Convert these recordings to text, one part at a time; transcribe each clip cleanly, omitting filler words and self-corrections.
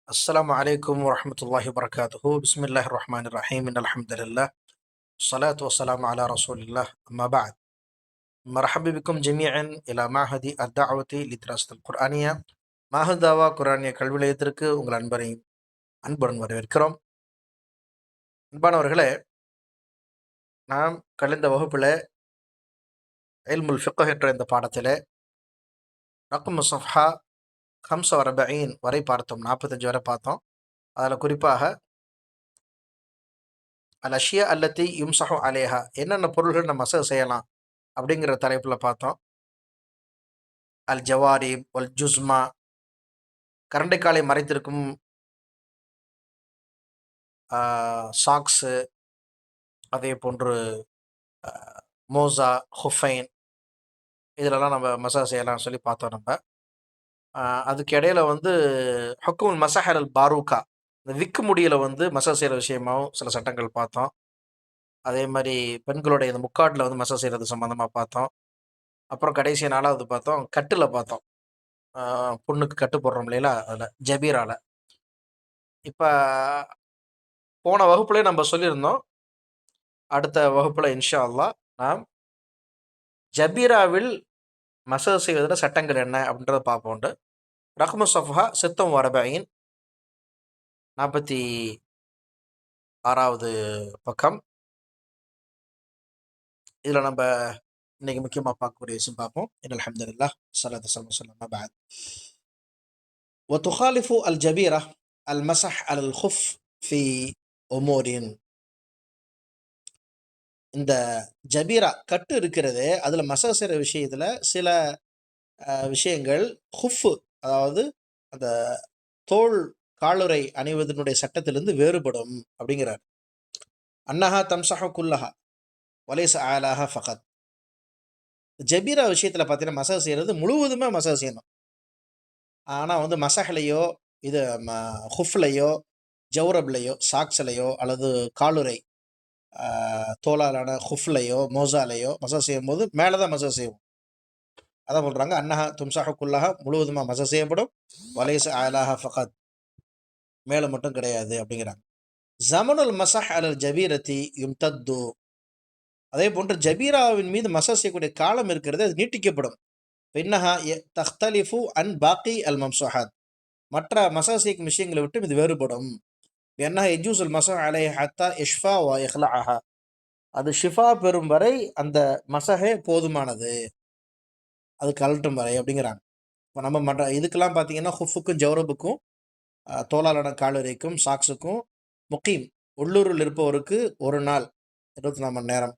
السلام عليكم ورحمة الله وبركاته. بسم الله الرحمن الرحيم. إن الحمد لله والصلاة والسلام على رسول الله. أما بعد، مرحبا بكم جميعا إلى معهد الدعوة لدراسة القرآنية. மாஹத் தாவா குரானிய கல்வி நிலையத்திற்கு உங்கள் அன்புடன் வரவேற்கிறோம். அன்பானவர்களே, நாம் கழிந்த வகுப்பில் இல்முல் ஃபிக்ஹ் என்ற இந்த பாடத்தில் ரக்மு சஃப்ஹா 45 வரை பார்த்தோம், 45 வரை பார்த்தோம். அதில் குறிப்பாக அல் அஷ்யா அல்லத்தி யும்சஹு அலேஹா, என்னென்ன பொருள்கள் நம்ம மசஹ் செய்யலாம் அப்படிங்கிற தலைப்பில் பார்த்தோம். அல் ஜவாரிப் வல் ஜுஸ்மா, கரண்டைக்காலை மறைத்திருக்கும் சாக்ஸு, அதே போன்று மோசா, ஹுஃபைன், இதிலெல்லாம் நம்ம மசாஜ் செய்யலாம்னு சொல்லி பார்த்தோம். நம்ம அதுக்கு இடையில ஹுக்குமுல் மசஹர் அல் பாரூக்கா, இந்த விக்கு முடியில் மசாஜ் செய்கிற விஷயமாகவும் சில சட்டங்கள் பார்த்தோம். அதே மாதிரி பெண்களுடைய இந்த முக்காட்டில் மசாஜ் செய்கிறது சம்மந்தமாக பார்த்தோம். அப்புறம் கடைசி 4வது பார்த்தோம், கட்டில் பார்த்தோம். பொண்ணுக்கு கட்டு போடுறோம் இல்லைங்களா, அதில் ஜபீரால. இப்போ போன வகுப்புலேயே நம்ம சொல்லியிருந்தோம், அடுத்த வகுப்பில் இன்ஷா அல்லாஹ் நாம் ஜபீராவில் மசாஜ் செய்வதில் சட்டங்கள் என்ன அப்படின்றத பார்ப்போண்டு. ரக்மு சஃப்ஹா 46 46வது பக்கம். இதில் நம்ம இன்னைக்கு முக்கியமாக பார்க்கக்கூடிய விஷயம் பார்ப்போம். அல்ஹம்துலில்லாஹ் ஸலாத்து வஸ்ஸலாமு அலா பஅத். وتخالف الجبيرة المسح على الخف في أمور. இந்த ஜபீரா கட்டு இருக்கிறது, அதில் மசாஜ் செய்கிற விஷயத்தில் சில விஷயங்கள் ஹுஃப், அதாவது அந்த தோல் காலுறை அணிவதனுடைய சட்டத்திலிருந்து வேறுபடும் அப்படிங்கிறார். அன்னஹா தம்சஹு குல்லஹா வலைஸ ஆலாஹா ஃபகத். ஜபீரா விஷயத்தில் பார்த்தீங்கன்னா மசாஜ் செய்கிறது முழுவதுமே மசாஜ் செய்யணும். ஆனால் மசஹலையோ இது ஹுஃப்லையோ ஜௌரப்லையோ சாக்ஸ்லையோ அல்லது காலுறை தோலாலான ஹுஃப்லையோ மோசாலையோ மசாஜ் செய்யும் போது மேலே தான் மசாஜ் செய்வோம். அதான் சொல்கிறாங்க, அன்னஹா தும்சாஹு குல்லஹா, முழுவதுமாக மசாஜ் செய்யப்படும். வலைஸ ஆலாஹா ஃபகத், மேலே மட்டும் கிடையாது அப்படிங்கிறாங்க. ஜமனுல் மசஹ் அலல் ஜபீரத்தி யும்தத்து, அதே போன்று ஜபீராவின் மீது மசாஜ் செய்யக்கூடிய காலம் இருக்கிறது, அது நீட்டிக்கப்படும். பின்னஹா தஹ்தலிஃபு அன் பாக்கி அல் மம்சுஹாத், மற்ற மசாஜ் செய்யும் விஷயங்களை விட்டு இது வேறுபடும். என்னஹா எஜூசுல் மசஹ் அலைஹ ஹத்தா இஷ்ஃபா வ இஹ்லாஹா, அது ஷிஃபா பெறும் வரை அந்த மசஹே போதுமானது, அது கழட்டும் வரை அப்படிங்கிறாங்க. இப்போ நம்ம மற்ற இதுக்கெல்லாம் பார்த்தீங்கன்னா ஹுஃபுக்கும் ஜௌரபுக்கும் தோலாலான காலுறைக்கும் சாக்ஸுக்கும் முக்கீம், உள்ளூரில் இருப்பவருக்கு ஒரு நாள் 24 மணி நேரம்,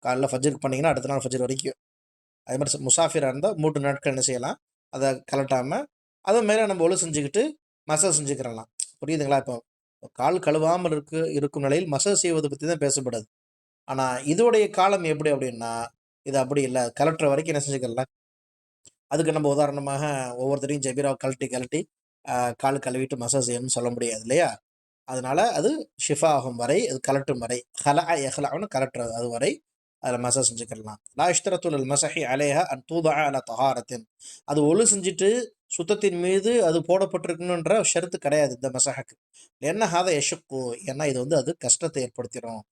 காலைல ஃபஜ்ருக்கு பண்ணிங்கன்னா அடுத்த நாள் ஃபஜ்ர் வரைக்கும். அதே மாதிரி முசாஃபிராக இருந்தால் 3 நாட்கள் என்ன செய்யலாம், அதை கலட்டாமல் அதை மேலே நம்ம ஒழு செஞ்சுக்கிட்டு மசாஜ் செஞ்சுக்கிறலாம். புரியுதுங்களா? இப்போ கால் கழுவாமல் இருக்கும் நிலையில் மசாஜ் செய்வதை பற்றி தான் பேசப்படுது. ஆனால் இதோடைய காலம் எப்படி அப்படின்னா, இது அப்படி இல்லை, கலட்டுற வரைக்கும் என்ன செஞ்சுக்கலாம். அதுக்கு நம்ம உதாரணமாக ஒவ்வொருத்தரையும் ஜபீராவை கழட்டி கால் கழுவிட்டு மசாஜ் செய்யணும்னு சொல்ல முடியாது இல்லையா? அதனால அது ஷிஃபா ஆகும் வரை, அது கலட்டும் வரை, ஹலா எஹ்லான்னு கலட்டுறது அது வரை அதில் மசாஜ் செஞ்சுக்கலாம். லா இஷ்தரத்துல் மசஹி அலேஹா அன் தூதா அல தஹாரத்தின், அது ஒழு செஞ்சுட்டு சுத்தத்தின் மீது அது போடப்பட்டிருக்கணுன்ற ஷரத்து கிடையாது இந்த மசஹக்கு. என்ன ஹாத யஷுக்கு, ஏன்னா இது அது கஷ்டத்தை ஏற்படுத்திடும்.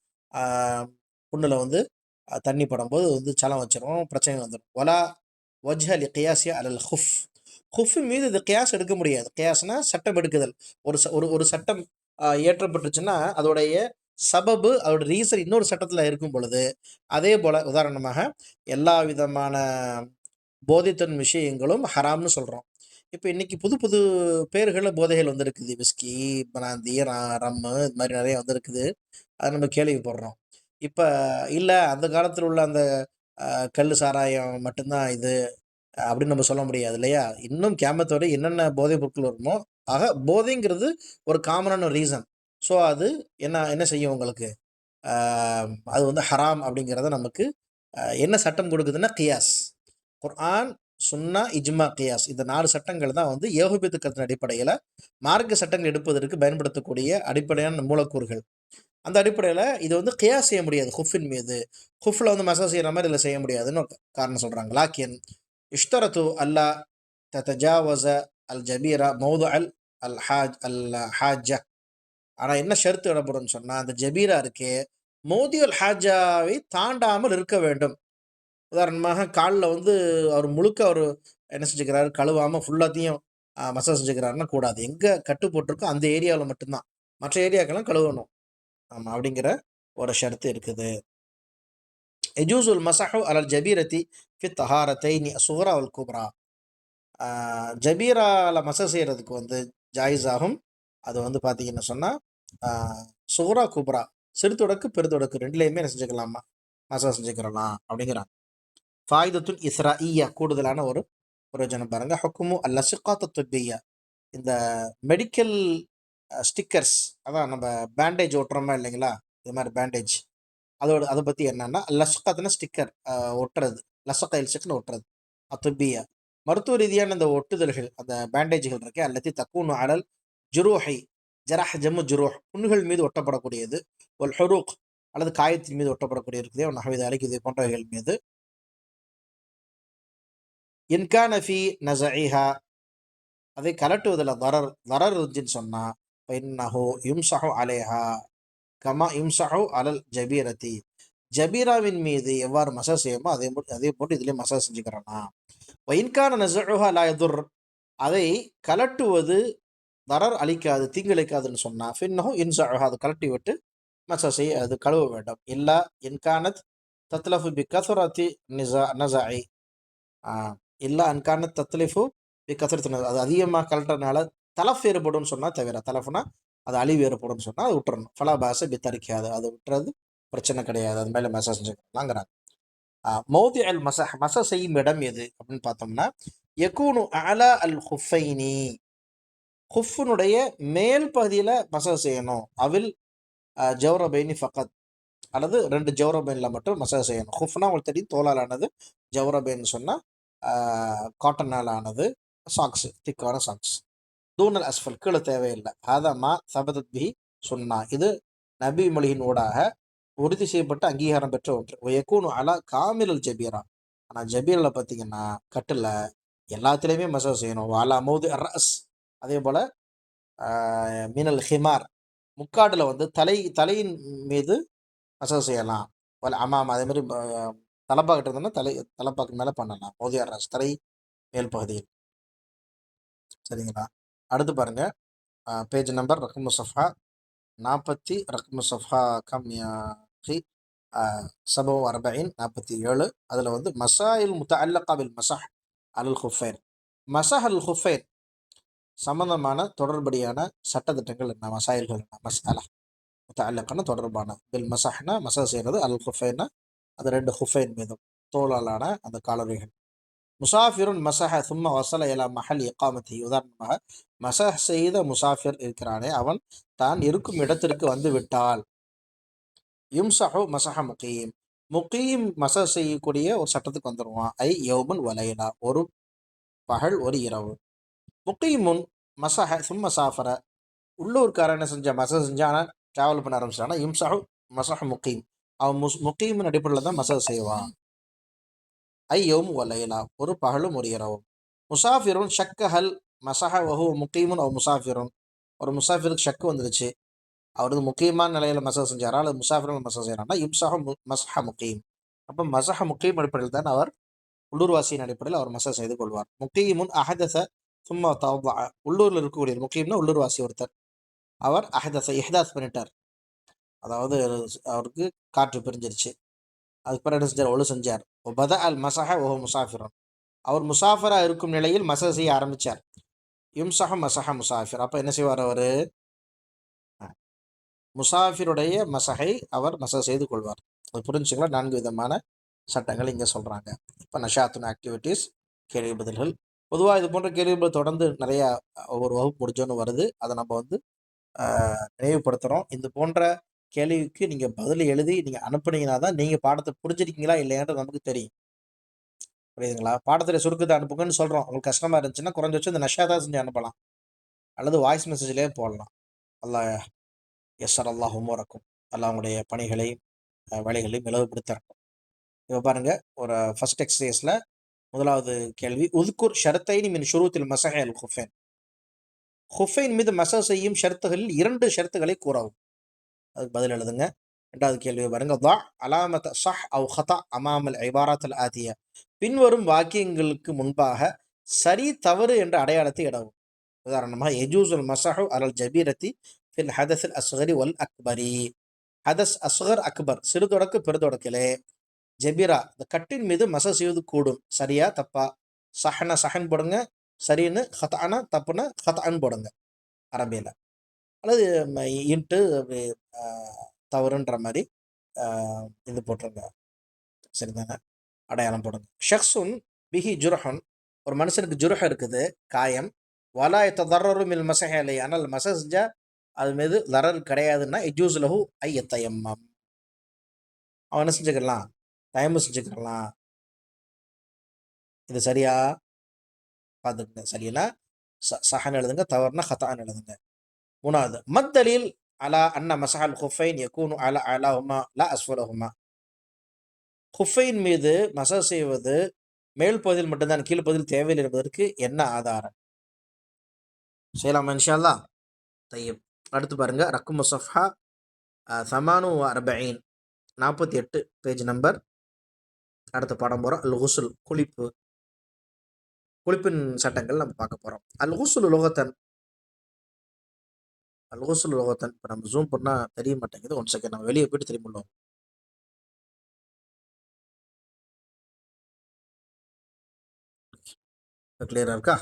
புண்ணில் தண்ணி படும்போது சலம் வச்சிடும், பிரச்சனை வந்துடும். ஒலா வஜ்ஹலி கியாசியா அலல் ஹுஃப், ஹுஃப் மீது இது கியாஸ் எடுக்க முடியாது. கியாஸ்னா சட்டம் எடுக்குதல். ஒரு சட்டம் ஏற்றப்பட்டுச்சுன்னா அதோடைய சபபு, அதோட ரீசன் இன்னொரு சட்டத்தில் இருக்கும் பொழுது, அதே போல் உதாரணமாக எல்லா விதமான போதைத்தன் விஷயங்களும் ஹராம்னு சொல்கிறோம். இப்போ இன்றைக்கி புது புது பேர்களில் போதைகள் வந்திருக்குது. விஸ்கி, பிராந்தி, ரம்மு, இது மாதிரி நிறைய வந்திருக்குது. அதை நம்ம கேள்விப்படுறோம். இப்போ இல்லை, அந்த காலத்தில் உள்ள அந்த கல் சாராயம் மட்டும்தான் இது அப்படின்னு நம்ம சொல்ல முடியாது இல்லையா? இன்னும் கியாமத் வரை என்னென்ன போதைப் பொருட்கள் வருமோ, ஆக போதைங்கிறது ஒரு காமனான ரீசன். ஸோ அது என்ன செய்யும் உங்களுக்கு, அது ஹராம் அப்படிங்கிறத நமக்கு என்ன சட்டம் கொடுக்குதுன்னா கியாஸ். குர்ஆன், சுன்னா, இஜ்மா, கியாஸ், இந்த 4 சட்டங்கள் தான் ஏகோபியத்து கருத்தின் அடிப்படையில் மார்க்க சட்டங்கள் எடுப்பதற்கு பயன்படுத்தக்கூடிய அடிப்படையான மூலக்கூறுகள். அந்த அடிப்படையில் இது கியாஸ் செய்ய முடியாது ஹுஃபின் மீது. ஹுஃபில் மசாஜ் செய்கிற மாதிரி இதில் செய்ய முடியாதுன்னு காரணம் சொல்கிறாங்க. லாக்கின் இஷ்தரத்து அல்லா ததஜாவஸ அல் ஜபீரா மௌது அல் ஹாஜா. ஆனால் என்ன ஷர்த்து இடப்படும்னு சொன்னால், அந்த ஜபீரா இருக்கே மோதியுல் ஹாஜாவை தாண்டாமல் இருக்க வேண்டும். உதாரணமாக காலில் வந்து அவர் முழுக்க அவர் என்ன செஞ்சுக்கிறாரு, கழுவாமல் ஃபுல்லாத்தையும் மசாஜ் செஞ்சுக்கிறாருன்னா கூடாது. எங்கே கட்டு போட்டிருக்கோ அந்த ஏரியாவில் மட்டும்தான், மற்ற ஏரியாக்கெல்லாம் கழுவணும். ஆமாம், அப்படிங்கிற ஒரு ஷர்த்து இருக்குது. எஜூசுல் மசஹு அலல் ஜபீரத்தி ஃபி தஹாரத்தைனி சுஹ்ரா வல் குப்ரா. ஜபீராவில் மசாஜ் செய்கிறதுக்கு வந்து ஜாயிஸ் ஆகும். அது வந்து பார்த்தீங்கன்னு சொன்னால் சுஹ்ரா குப்ரா, சிறு தொடக்கு பெரு தொடக்கு ரெண்டுலேயுமே என்ன செஞ்சுக்கலாமா, மசாஜ் செஞ்சுக்கிறலாம் அப்படிங்கிறாங்க. ஃபாயிதத்துல் இஸ்ராஇய்யா, கூடுதலான ஒரு பிரயோஜனம் பாருங்க. ஹுக்குமு அல்ல சிக்காத்து துப்பியா, இந்த மெடிக்கல் ஸ்டிக்கர்ஸ், அதான் நம்ம பேண்டேஜ் ஒட்டுறோமா இல்லைங்களா, இது மாதிரி பேண்டேஜ், அதை பற்றி என்னன்னா லஸ்கத்துனா ஸ்டிக்கர் ஒட்டுறது, லசக்க இல்சக்குன்னு ஒட்டுறது. அத்துப்பியா மருத்துவ ரீதியான இந்த ஒட்டுதல்கள், அந்த பேண்டேஜ்கள் இருக்கு, அல்லத்தி தக்கூனு அலல் ஜுரூஹை, ஜரஹ் ஜம்மு ஜுரூஹ், புண்ணுகள் மீது ஒட்டப்படக்கூடியது, ஒரு ஹுரூக் அல்லது காயத்தின் மீது ஒட்டப்படக்கூடிய இருக்குது, நஹ்வி தாலிக், இது போன்றவைகள் மீது. இன்கான ஃபி நஸஇஹா, அதை கலட்டுவதில் தரர் இருந்துச்சுன்னு சொன்னால், இன்னஹு யும்சஹு அலைஹா கமா யும்சஹு அலல் ஜபீரதி, ஜபீராவின் மீது எவ்வாறு மசாஜ் செய்யுமோ அதே போட்டு இதுலேயே மசாஜ் செஞ்சுக்கிறோன்னா. இன்கான நஸஉஹா லா யதுர், அதை கலட்டுவது தரர் அளிக்காது, தீங்கிழைக்காதுன்னு சொன்னால், ஃபின்னஹு இன்சஹா, அதை கலட்டி விட்டு மசாஜ் செய்ய, அது கழுவ வேண்டும். இல்லா இன்கானத் தத்லஃபு பி கசுரத்தி நஸஇ, இல்லா அன்கான தத்லிஃபு பி கசுரத்து, அது அதிகமாக கலட்டுறதுனால தலஃப் ஏற்படும் சொன்னால் தவிர, தலஃப்னா அது அழிவு ஏற்படும் சொன்னால் அது விட்டுறணும். ஃபலா பாச பி தரிக்காது, அது விட்டுறது பிரச்சனை கிடையாது, அது மேலே மசாஜ் செஞ்சுக்கலாங்கிறாங்க. மௌதி அல் மசஹ், மசாஜ் செய்யும் இடம் எது அப்படின்னு பார்த்தோம்னா, யகூனு அலா அல் ஹுஃபைனி, ஹுஃபுனுடைய மேல் பகுதியில் மசாஜ் செய்யணும். அவில் ஜௌரபைனி ஃபகத், அல்லது 2 ஜௌரபைனில் மட்டும் மசாஜ் செய்யணும். ஹுஃப்னா உங்களுக்கு தெரியும், தோலால் ஆனது. ஜௌரபைன்னு சொன்னால் காட்டனால் ஆனது, சாக்ஸ், திக்கான சாக்ஸ். தூனல் அஸ்ஃபல், கீழே தேவையில்லை. ஹாதமா சபதத் பி சுன்னா, இது நபி மொழியின் ஊடாக உறுதி செய்யப்பட்ட அங்கீகாரம் பெற்ற ஒன்று. யகூனு அலா காமிலல் ஜபீரா, ஆனால் ஜபீரில் பார்த்தீங்கன்னா கட்டில் எல்லாத்துலேயுமே மசாஜ் செய்யணும். வாலா மௌது ரஸ், அதே போல் மீனல் ஹிமார், முக்காடில் வந்து தலையின் மீது மசாஜ் செய்யலாம். அமாம், அதே மாதிரி தலைப்பாக்கிட்டு இருந்தோம்னா தலைப்பாக்கு மேலே பண்ணலாம். மௌதி ரஸ், தலை மேல் பகுதியில். சரிங்களா? அடுத்து பாருங்கள், பேஜ் நம்பர் ரக்மு சஃபா 40, ரக்மு சஃபா கம் யாஹி 47, 47. அதில் வந்து மசாயில் முத்தஅல்லகா பில் மஸஹ் அல் ஹுஃபைன், மஸஹ் அல் ஹுஃபைன் சம்பந்தமான தொடர்படியான சட்டத்திட்டங்கள் என்ன, மசாயில்கள் என்ன, மஸ்அலா முத்தஅல்லகான தொடர்பான, பில் மஸஹ்னா மஸஹ் செய்கிறது, அல் ஹுஃபைன்னா அது 2 ஹுஃபைன் மீதும், தோளாலான அந்த காலரைகள். முசாஃபிருன் மசஹ சும்ம வசல இலா மஹல் இகாமத்தி, உதாரணமாக மசஹ் செய்த முசாஃபிர் இருக்கிறானே, அவன் தான் இருக்கும் இடத்திற்கு வந்து விட்டால், யும்சஹு மசஹ முகீம், முகீம் மசஹ் செய்யக்கூடிய ஒரு சட்டத்துக்கு வந்துடுவான். ஐ யௌமுன் வலைலா, ஒரு பகல் ஒரு இரவு. முகீமுன் மசஹ சும்ம சாஃபர, உள்ளூர்காரன் என்ன செஞ்ச மசஹ் செஞ்சானா, ட்ராவல் பண்ண ஆரம்பிச்சானா, யும்சஹு மசஹ முகீம், அவன் முகீமின் அடிப்படையில் தான் மசஹ் செய்வான். ஐ யௌம் வலைலா, ஒரு பகலும் ஒரு இரவும். முசாஃபிருன் ஷக்கஹல் மசஹ வஹு முகீமுன் அவ் முசாஃபிருன், ஒரு முசாஃபிருக்கு ஷக்கு வந்துருச்சு, அவர் வந்து முக்கியமான நிலையில் மசஹ் செஞ்சாரா அல்லது முசாஃபிரும் மசஹ் செய்கிறான்னா, யும்சஹு மசஹ முகீம். அப்போ மசஹ முகீம் அடிப்படையில் தான் அவர், உள்ளூர்வாசியின் அடிப்படையில் அவர் மசஹ் செய்து கொள்வார். முகீமுன் அஹதஸ சும்மா தவா, உள்ளூரில் இருக்கக்கூடிய முகீம்னா உள்ளூர்வாசி ஒருத்தர், அவர் அஹதஸ இஹ்தாஸ் பண்ணிட்டார், அதாவது அவருக்கு காற்று பிரிஞ்சிருச்சு, அதுக்கு பிறகு என்ன செஞ்சார், ஒழு செஞ்சார். பத அல் மசஹ ஓஹோ முசாஃபிரன், அவர் முசாஃபிராக இருக்கும் நிலையில் மசஹ் செய்ய ஆரம்பித்தார். யும்சஹ மசஹ முசாஃபிர், அப்போ என்ன செய்வார், அவர் முசாஃபிருடைய மசஹை அவர் மசஹ் செய்து கொள்வார். அது புரிஞ்சுங்களா? 4 விதமான சட்டங்கள் இங்கே சொல்கிறாங்க. இப்போ நஷாத்துன் ஆக்டிவிட்டீஸ், கேள்வி பதில்கள். பொதுவாக இது போன்ற கேள்வி பதில் தொடர்ந்து நிறையா ஒவ்வொரு வகுப்பு முடிஞ்சோன்னு வருது, அதை நம்ம வந்து நினைவுபடுத்துகிறோம். இது போன்ற கேள்விக்கு நீங்கள் பதில் எழுதி நீங்கள் அனுப்புனீங்கன்னா தான் நீங்கள் பாடத்தை புரிஞ்சிருக்கீங்களா இல்லையான்றது நமக்கு தெரியும். புரியுதுங்களா? பாடத்தில் சுருக்கத்தை அனுப்புங்கன்னு சொல்கிறோம். உங்களுக்கு கஷ்டமாக இருந்துச்சுன்னா குறைஞ்ச வச்சு இந்த நஷாதா செஞ்சு அனுப்பலாம், அல்லது வாய்ஸ் மெசேஜ்லேயே போடலாம். அல்லாஹ் எஸ்ஸர் அல்லாஹ் உமரக்கும், அல்லாஹ் உங்களுடைய பணிகளை வேலைகளையும் இலவுபடுத்திருக்கும். இப்போ பாருங்கள், ஒரு ஃபர்ஸ்ட் எக்ஸசைஸில் 1வது கேள்வி, உதுக்குர் ஷரத்தைனி மின் ஷுரூத்தில் மஸஹ் அல் ஹுஃபைன், ஹுஃபைன் மீது மசஹ் செய்யும் ஷர்த்துகளில் 2 ஷர்த்துகளை கூறவும். அதுக்கு பதில் எழுதுங்க. 2வது கேள்வி பாருங்க. ضع علامة صح أو خطأ أمام العبارات الآتية. பின்வரும் வாக்கியங்களுக்கு முன்பாக சரி தவறு என்ற அடையாளத்தை இடவும். உதாரணமாக யஜூசுல் மஸஹு அலல் ஜபீரத்தி ஃபில் ஹதஸில் அஸ்கரி வல் அக்பரி. ஹதஸ் அஸ்கர் அக்பர் சிறு தொடக்கு பெருதொடக்கிலே ஜபீரா இந்த கட்டின் மீது மசஹ் செய்வது கூடும். சரியா தப்பா? சஹன சஹன் போடுங்க சரின்னு, ஹதானா தப்புனா ஹதான் போடுங்க அரபியில், அல்லது இன்ட்டு அப்படி தவறுன்ற மாதிரி இது போட்டுருங்க. சரிதானே? அடையாளம் போடுங்க. ஷக்ஸுன் பிஹி ஜுரஹன், ஒரு மனுஷனுக்கு ஜுரஹ் இருக்குது, காயம். வலா தர்ரரு மில் மசஹ் அலை, ஆனால் மசஹ் செஞ்சா அது மீது தரர் கிடையாதுன்னா இஜூஸ் லஹு ஐயத்தயம்மம், அவன் என்ன செஞ்சுக்கலாம்? தயம்மு செஞ்சுக்கலாம். இது சரியா பார்த்துக்குங்க. சரியா சஹன் எழுதுங்க, தவறுனா ஹதான் எழுதுங்க. 3வது மத்தலில் அலா அன்ன மஸஹல் குஃபைன் யகூனு அலா அலாஹுமா லா அஸ்ஃபலஹுமா. குஃபைன் மீது மசஹ் செய்வது மேல் பகுதியில் மட்டும்தான், கீழ் பகுதியில் தேவையில்லை என்பதற்கு என்ன ஆதாரம்? செய்யலாமா இன்ஷா அல்லாஹ்? தய்யப். அடுத்து பாருங்க, ரக்கும் சஃப்ஹா 48, 48 பேஜ் நம்பர். அடுத்த பாடம் போகிறோம். அல் குஸ்ல், குளிப்பு, குளிப்பின் சட்டங்கள் நம்ம பார்க்க போகிறோம். அல் குஸ்ல் லுகத்தன், அல் குஸ்ல் லுகத்தன். இப்போ நம்ம ஜூம் பண்ணால் தெரிய மாட்டேங்குது. 1 செகண்ட், நம்ம வெளியே போயிட்டு திரும்பி உள்ளோம். கிளியராக இருக்கா?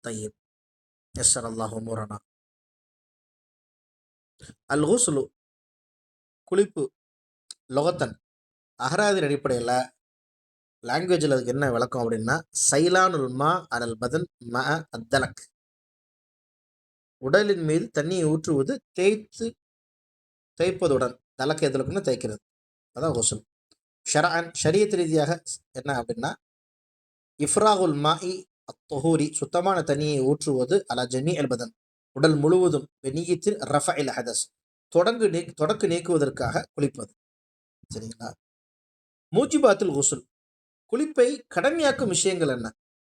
தய்யப். யஸ்ஸர் அல்லாஹு உமூரனா. அல் குஸ்லு குளிப்பு லுகத்தன் அகராதின் அடிப்படையில் லாங்குவேஜில் அதுக்கு என்ன விளக்கம் அப்படின்னா, சைலானுல் மா அலல் பதன் ம அத்தலக், உடலின் மீது தண்ணியை ஊற்றுவது தேய்ப்பதுடன், தலக்கு எதலுக்குன்னு தேய்க்கிறது, அதான் குஸ்ல். ஷரஅன் ஷரியத் ரீதியாக என்ன அப்படின்னா, இஃப்ராகுல் மாஇ அத்தொஹூரி, சுத்தமான தண்ணியை ஊற்றுவது, அலா ஜமீ அல் பதன், உடல் முழுவதும், பெனியத்தில் ரஃபஇல் ஹதஸ், தொடக்கு நீக்குவதற்காக குளிப்பது. சரிங்களா? மூஜிபாத்துல் குஸ்ல், குளிப்பை கடமையாக்கும் விஷயங்கள் என்ன?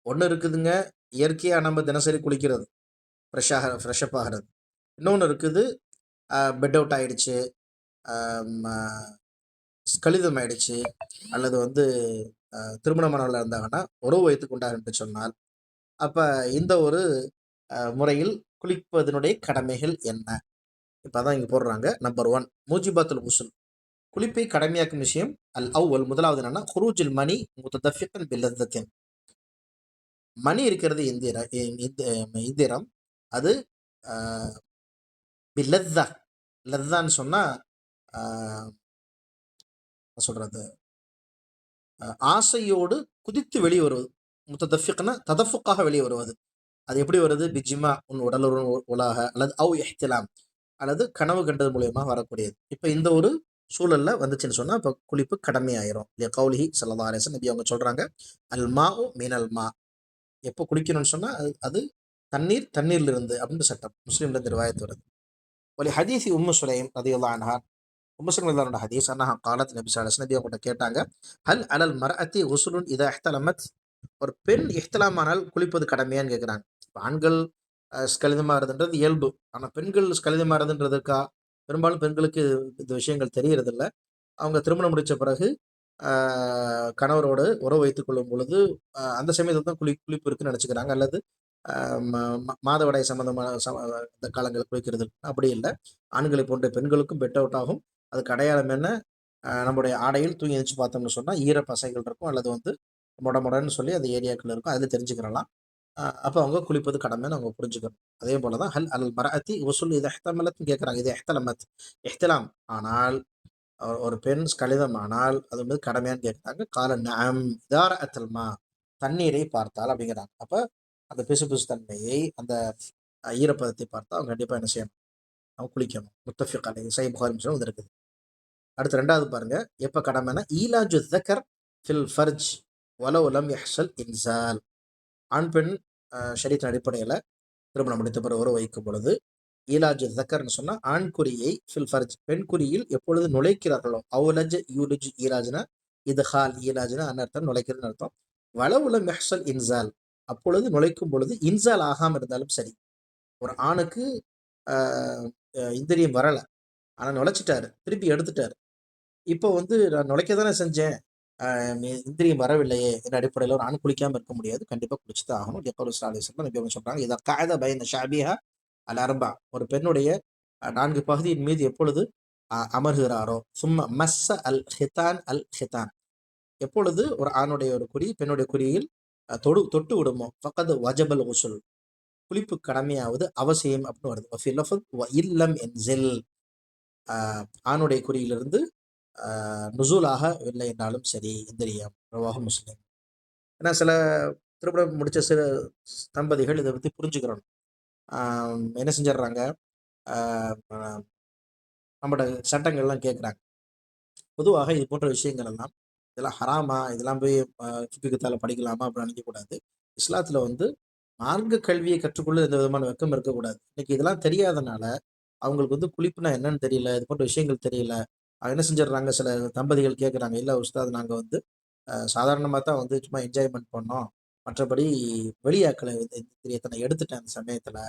ஒன்று இருக்குதுங்க, இயற்கையாக நம்ம தினசரி குளிக்கிறது, ஃப்ரெஷ்அப் ஆகிறது. இன்னொன்று இருக்குது, பெட் அவுட் ஆகிடுச்சு, கழிதம் ஆயிடுச்சு, அல்லது திருமணமானவர்கள் இருந்தாங்கன்னா உறவு வைத்து கொண்டார் என்று சொன்னால், அப்போ இந்த ஒரு முறையில் குளிப்பதனுடைய கடமைகள் என்ன? இப்போ தான் இங்கே போடுறாங்க. நம்பர் 1 மூஜிபாத்துல் குஸ்ல், குளிப்பை கடமையாக்கும் விஷயம். அல் அவ்வல், முதலாவது என்னன்னா, குரூஜில் மணி முத்ததஃபிகன் பில்லத்தத்தின், மணி இருக்கிறது இந்திரம், அது பில்லத்தா, லத்தான்னு சொன்னால் சொல்கிறது ஆசையோடு குதித்து வெளியே வருவது. முத்ததஃபிக்னா ததஃபுக்காக வெளியே வருவது. அது எப்படி வருது? பிஜிமா, உன் உடலுறு உலாக, அல்லது அவு எஹ்திலாம், அல்லது கனவு கண்டது மூலியமாக வரக்கூடியது. இப்போ இந்த ஒரு சூழலில் வந்துச்சுன்னு சொன்னால் இப்போ குளிப்பு கடமையாயிரும். இல்லையா? கௌலிஹி ஸல்லல்லாஹு அலைஹி வஸல்லம் நபி அவங்க சொல்கிறாங்க, அல் மா உ மீனல் மா, எப்போ குளிக்கணும்னு சொன்னால் அது தண்ணீர்லிருந்து அப்படின்னு சட்டம். முஸ்லீம்லேருந்து ரிவாயத்து வருது. ஒலி ஹதீசி உம்மு சுலைம் ரலியல்லாஹு அன்ஹா, உம்மு சுலைம் ரலியல்லாஹு அன்ஹா ஹதீஸ், அன்னஹா காலத், நபி ஸல்லல்லாஹு அலைஹி வஸல்லம் நபி அவங்கள்ட்ட கேட்டாங்க, ஹல் அலல் மர்அத்தி குஸ்லுன் இதா இஹ்தலமத், ஒரு பெண் இஹ்திலாமானால் குளிப்பது கடமையான்னு கேட்குறாங்க. ஆண்கள் ஸ்கலிதமாகிறதுன்றது இயல்பு, ஆனால் பெண்கள் ஸ்கலிதமாகிறதுன்றதுக்கா பெரும்பாலும் பெண்களுக்கு இந்த விஷயங்கள் தெரியறதில்ல. அவங்க திருமணம் முடித்த பிறகு கணவரோடு உறவு வைத்துக் கொள்ளும் பொழுது அந்த சமயத்தில் தான் குளிப்பு இருக்குன்னு நினச்சிக்கிறாங்க, அல்லது மாதவிடாய் சம்பந்தமான இந்த காலங்களில் குளிக்கிறது. அப்படி இல்லை, ஆண்களை போன்ற பெண்களுக்கும் பெட் அவுட் ஆகும். அதுக்கு அடையாளம் என்ன? நம்முடைய ஆடையில் தூங்கி எழுந்துச்சு பார்த்தோம்னு சொன்னால் ஈரப்பசைகள் இருக்கும், அல்லது மொடன்னு சொல்லி அந்த ஏரியாக்கள் இருக்கும், அதில் தெரிஞ்சுக்கிறலாம். அப்போ அவங்க குளிப்பது கடமைன்னு அவங்க புரிஞ்சுக்கணும். அதே போல தான் ஹல் அல் மரஅத்தி உசுல் இது எஹ்தமலத்னு கேட்குறாங்க. இது எஹ்தலமத், எஹ்தலாம் ஆனால் ஒரு பெண் ஸ்கலிதமானால் அது கடமையான்னு கேட்குறாங்க. கால நஅம் இதார அத்தல்மா, தண்ணீரை பார்த்தால் அப்படிங்கிறாங்க. அப்போ அந்த பிசு தன்மையை, அந்த ஈரப்பதத்தை பார்த்தா அவங்க கண்டிப்பாக என்ன செய்யணும்? அவங்க குளிக்கணும். முத்தஃபிக் அலைஹி, சஹீஹ் புகாரி முஸ்லிம் வந்து இருக்குது. அடுத்து 2வது பாருங்க, எப்போ கடமைன்னா, ஈலாஜு தக்கர் ஃபில் ஃபர்ஜ் வலவ் லம் யஹ்சல் இன்சால், ஆண் பெண் ஷரீத்தின் அடிப்படையில் திருமணம் முடித்த பிறகு உறவு வைக்கும் பொழுது ஈலாஜ் தக்கர்னு சொன்னால் ஆண் குறியை ஃபில் ஃபர்ஜ், பெண் குறியில் எப்பொழுது நுழைக்கிறார்களோ, அவுலஜ் யூலிஜ் ஈலாஜ்னா இதுஹால், ஈலாஜ்னா அன்னர்த்தம் நுழைக்கிறதுன்னு அர்த்தம். வலவுல மெஹ்சல் இன்சால், அப்பொழுது நுழைக்கும் பொழுது இன்சால் ஆகாமல் இருந்தாலும் சரி. ஒரு ஆணுக்கு இந்திரியம் வரலை, ஆனால் நுழைச்சிட்டாரு, திருப்பி எடுத்துட்டாரு. இப்போ வந்து நான் நுழைக்க தானே செஞ்சேன், இந்திரியம் வரவில்லையே என்ற அடிப்படையில் ஒரு ஆண் குளிக்காமல் இருக்க முடியாது, கண்டிப்பாக குளிச்சு தான் ஆகணும். எப்போ நபி அவங்க சொல்றாங்க, இதை காயத பயந்த ஷாபியா அல் அர்பா, ஒரு பெண்ணுடைய 4 பகுதியின் மீது எப்பொழுது அமர்கிறாரோ, சும்மா மஸ்ஸ அல் ஹிதான் அல் ஹிதான், எப்பொழுது ஒரு ஆணுடைய ஒரு குறி பெண்ணுடைய குறியில் தொட்டு விடுமோ, ஃபக்கது வஜபல் உசுல், குளிப்பு கடமையாவது அவசியம் அப்படின்னு வருது. இல்லம் என்சில், ஆணுடைய குறியிலிருந்து நுசூலாக இல்லை என்றாலும் சரி இந்திரியம். ரவாஹு முஸ்லிம். ஏன்னா சில திருமணம் முடிச்ச சில தம்பதிகள் இதை பற்றி புரிஞ்சுக்கிறோம். என்ன செஞ்சிடுறாங்க, நம்மளோட சட்டங்கள்லாம் கேட்குறாங்க. பொதுவாக இது போன்ற விஷயங்கள் எல்லாம் இதெல்லாம் ஹராமா, இதெல்லாம் போய் ஃபிக்ஹுத்தால படிக்கலாமா அப்படின்னு நினைக்கக்கூடாது. இஸ்லாத்தில் வந்து மார்க்க கல்வியை கற்றுக்கொள்ள எந்த விதமான வெக்கம் இருக்கக்கூடாது. இன்னைக்கு இதெல்லாம் தெரியாதனால அவங்களுக்கு வந்து குளிப்புனா என்னன்னு தெரியல, இது போன்ற விஷயங்கள் தெரியல. அவங்க என்ன செஞ்சிடுறாங்க, சில தம்பதிகள் கேட்குறாங்க, இல்லை உஸ்தாத் நாங்கள் வந்து சாதாரணமாக தான் வந்து சும்மா என்ஜாய்மெண்ட் பண்ணோம், மற்றபடி வெளியாக்களை தெரியத்தனை எடுத்துட்டேன் அந்த சமயத்தில்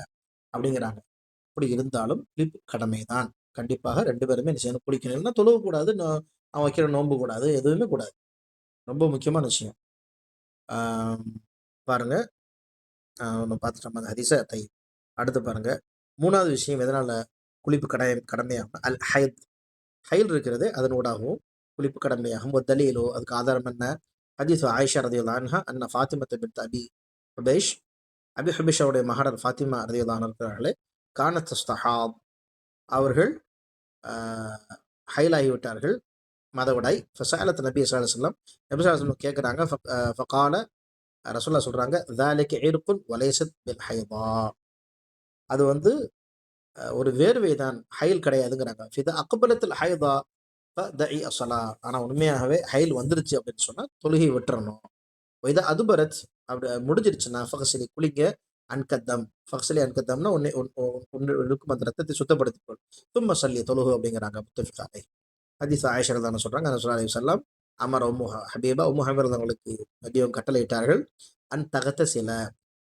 அப்படிங்கிறாங்க. அப்படி இருந்தாலும் குளிப்பு கடமை தான். கண்டிப்பாக 2 பேருமே என்ன செய்யணும், குளிக்கணும். இல்லைன்னா தொழுவக்கூடாது, அவன் வைக்கிற நோன்பு கூடாது, எதுவுமே கூடாது. ரொம்ப முக்கியமான விஷயம். ஆம், பாருங்க, ஒன்று பார்த்துட்டோம் அந்த ஹதீஸை. அடுத்து பாருங்க, 3வது விஷயம் எதனால குளிப்பு கடமையாகும், அல் ஹைத், ஹைல் இருக்கிறது அதனூடாகவும் குளிப்பு கடமையாகும். ஒரு தலீலோ, அதுக்கு ஆதாரம் என்ன, ஹதீஸ் ஆயிஷா ரதியுல்லாஹு அன்ஹா அன்ன ஃபாத்திமத்து பின்த் அபி ஹுபைஷ், அபி ஹுபைஷாவுடைய மகனர் ஃபாத்திமா ரதியுல்லாஹு அன்ஹா இருக்கிறார்களே, கானத் தஸ்தஹாப், அவர்கள் ஹைல் ஆகிவிட்டார்கள், மாதவிடாய். ஃபஸஅலத் நபி ஸல்லல்லாஹு அலைஹி வஸல்லம், நபி ஸல்லல்லாஹு அலைஹி வஸல்லம் கேட்குறாங்க. ஃபகால, ரசூலுல்லாஹ் சொல்றாங்க, ذلك عرق وليست بالحيضة, அது வந்து ஒரு வேர்வை தான், ஹைல் கிடையாதுங்கிறாங்க. ஃபிதா அக்பலத்தில் ஹைதா ஃபதஇ அஸ்ஸலா, ஆனால் உண்மையாகவே ஹைல் வந்துருச்சு அப்படின்னு சொன்னால் தொழுகை விட்டுறணும். இதை அதுபரத், அப்படி முடிஞ்சிருச்சுன்னா ஃபகசிலி, குளிங்க, அன்கத்தம், ஃபகசிலி அன்கத்தம்னா ஒன்று இருக்கும் அந்த ரத்தத்தை சுத்தப்படுத்திக்கொள், தும்ம சல்லி, தொழுகு அப்படிங்கிறாங்க. முத்தஃபிகாலை ஹதீஸ் ஆயிஷா தான் சொல்கிறாங்க, அந்த சொல்லி வல்லம் அமர் உம்மு ஹபீபா, உம்மு ஹபீர் அவங்களுக்கு நபியும் கட்டளையிட்டார்கள், தகத்த சில,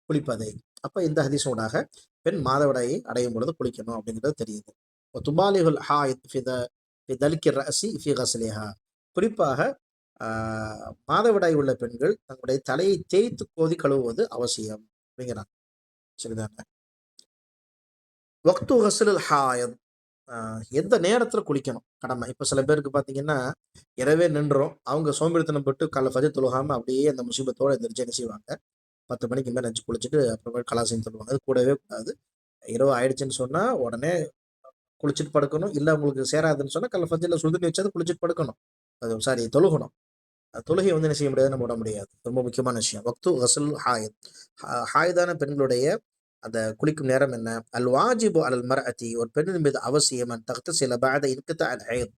குளிப்பதை. அப்போ இந்த ஹதீஸோடாக பெண் மாதவிடாயை அடையும் பொழுது குளிக்கணும் அப்படிங்கிறது தெரியுது. துபாலிகுல் ஹாயித் ஃபிதலிக்கி ரசி ஃபி கஸ்லிஹா, குறிப்பாக மாதவிடாய் உள்ள பெண்கள் தங்களுடைய தலையை தேய்த்து கோதி கழுவுவது அவசியம் அப்படிங்கிறாங்க. சரிதாங்க. வக்து கஸ்லுல் ஹாயத், எந்த நேரத்தில் குளிக்கணும் கடமை. இப்போ சில பேருக்கு பார்த்தீங்கன்னா இரவே நின்றோம், அவங்க சோம்பேறித்தனம் பட்டு காலைல ஃபஜர் தொழுகாமல் அப்படியே அந்த முசீபத்தோடு எந்திரிச்சு என்ன செய்வாங்க, 10 மணிக்கு மேலே நெஞ்சு குளிச்சுட்டு அப்புறமே கலாசையும் சொல்லுவாங்க. அது கூடவே கூடாது. இரவு ஆயிடுச்சுன்னு சொன்னால் உடனே குளிச்சுட்டு படுக்கணும். இல்லை உங்களுக்கு சேராதுன்னு சொன்னால் காலைல ஃபஜ்ரில் சுடுதண்ணி வச்சாது குளிச்சுட்டு படுக்கணும். அது சாரி, தொழுகணும். தொழுகை வந்து என்ன செய்ய முடியாது, நம்ம விட முடியாது. ரொம்ப முக்கியமான விஷயம். வக்து கஸ்ல் ஹாயித், ஹாயிதான பெண்களுடைய அந்த குளிக்கும் நேரம் என்ன, அல் வாஜிபு அல் மர்அத்தி, ஒரு பெண்ணின் மீது அவசியம், அன் தக்தசில பஅத இன்கிதா அல் ஹைத்,